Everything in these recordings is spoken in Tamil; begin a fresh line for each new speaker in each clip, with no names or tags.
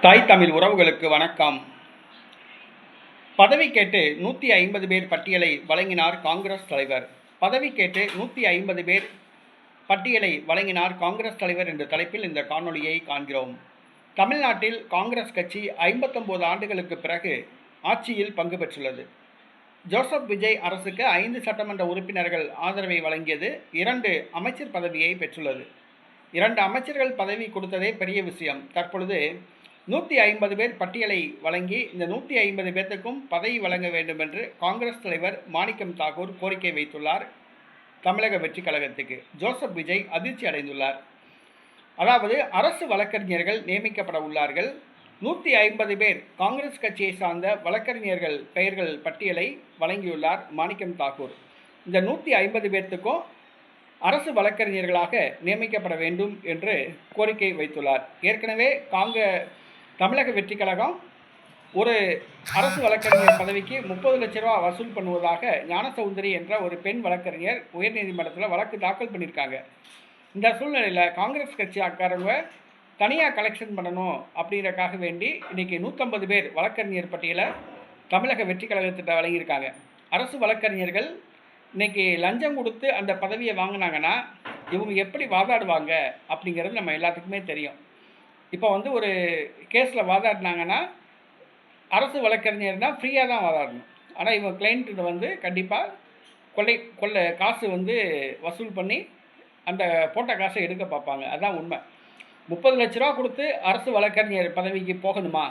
தாய் தமிழ் உறவுகளுக்கு வணக்கம். பதவி கேட்டு 150 பேர் பட்டியலை வழங்கினார் காங்கிரஸ் தலைவர். பதவி கேட்டு 150 பேர் பட்டியலை வழங்கினார் காங்கிரஸ் தலைவர் என்ற தலைப்பில் இந்த காணொலியை காண்கிறோம். தமிழ்நாட்டில் காங்கிரஸ் கட்சி 59 ஆண்டுகளுக்கு பிறகு ஆட்சியில் பங்கு பெற்றுள்ளது. ஜோசப் விஜய் அரசுக்கு 5 சட்டமன்ற உறுப்பினர்கள் ஆதரவை வழங்கியது. 2 அமைச்சர் பதவியை பெற்றுள்ளது. 2 அமைச்சர்கள் பதவி கொடுத்ததே பெரிய விஷயம். தற்பொழுது 150 பேர் பட்டியலை வழங்கி இந்த 150 பேர்த்துக்கும் பதவி வழங்க வேண்டும் என்று காங்கிரஸ் தலைவர் மாணிக்கம் தாக்கூர் கோரிக்கை வைத்துள்ளார். தமிழக வெற்றி கழகத்துக்கு ஜோசப் விஜய் அதிர்ச்சி அடைந்துள்ளார். அதாவது அரசு வழக்கறிஞர்கள் நியமிக்கப்பட உள்ளார்கள். 150 பேர் காங்கிரஸ் கட்சியை சார்ந்த வழக்கறிஞர்கள் பெயர்கள் பட்டியலை வழங்கியுள்ளார் மாணிக்கம் தாக்கூர். இந்த 150 பேர்த்துக்கும் அரசு வழக்கறிஞர்களாக நியமிக்கப்பட வேண்டும் என்று கோரிக்கை வைத்துள்ளார். ஏற்கனவே தமிழக வெற்றி கழகம் ஒரு அரசு வழக்கறிஞர் பதவிக்கு 30 லட்ச ரூபா வசூல் பண்ணுவதாக ஞானசௌந்தரி என்ற ஒரு பெண் வழக்கறிஞர் உயர்நீதிமன்றத்தில் வழக்கு தாக்கல் பண்ணியிருக்காங்க. இந்த சூழ்நிலையில் காங்கிரஸ் கட்சிக்காரங்க தனியாக கலெக்ஷன் பண்ணணும் அப்படிங்கிறக்காக வேண்டி இன்றைக்கி 150 பேர் வழக்கறிஞர் பட்டியலை தமிழக வெற்றி கழகத்திட்ட வழங்கியிருக்காங்க. அரசு வழக்கறிஞர்கள் இன்றைக்கி லஞ்சம் கொடுத்து அந்த பதவியை வாங்கினாங்கன்னா இவங்க எப்படி வாதாடுவாங்க அப்படிங்கிறது நம்ம எல்லாத்துக்குமே தெரியும். இப்போ ஒரு கேஸில் வாதாடினாங்கன்னா அரசு வழக்கறிஞர்னால் ஃப்ரீயாக தான் வாதாடணும். ஆனால் இவங்க கிளைண்ட்டு கண்டிப்பாக காசு வசூல் பண்ணி அந்த போட்ட காசை எடுக்க பார்ப்பாங்க. அதுதான் உண்மை. 30 லட்ச ரூபா கொடுத்து அரசு வழக்கறிஞர் பதவிக்கு போகணுமா?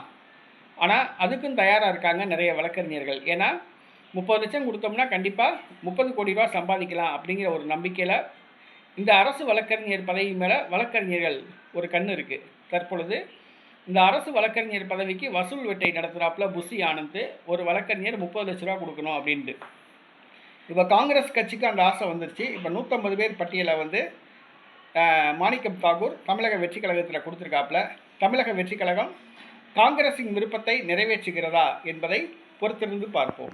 ஆனால் அதுக்கும் தயாராக இருக்காங்க நிறைய வழக்கறிஞர்கள். ஏன்னா 30 லட்சம் கொடுத்தோம்னா கண்டிப்பாக 30 கோடி ரூபா சம்பாதிக்கலாம் அப்படிங்கிற ஒரு நம்பிக்கையில் இந்த அரசு வழக்கறிஞர் பதவி மேலே வழக்கறிஞர்கள் ஒரு கண் இருக்குது. தற்பொழுது இந்த அரசு வழக்கறிஞர் பதவிக்கு வசூல் வேட்டை நடத்துகிறாப்புல புஷி ஆனந்த் ஒரு வழக்கறிஞர் 30 லட்ச ரூபா கொடுக்கணும் அப்படின்ட்டு. இப்போ காங்கிரஸ் கட்சிக்கு அந்த ஆசை வந்துருச்சு. இப்போ 150 பேர் பட்டியலை மாணிக்கம் தாக்கூர் தமிழக வெற்றி கழகத்தில் கொடுத்துருக்காப்புல. தமிழக வெற்றி கழகம் காங்கிரஸின் விருப்பத்தை நிறைவேற்றுகிறதா என்பதை பொறுத்திருந்து பார்ப்போம்.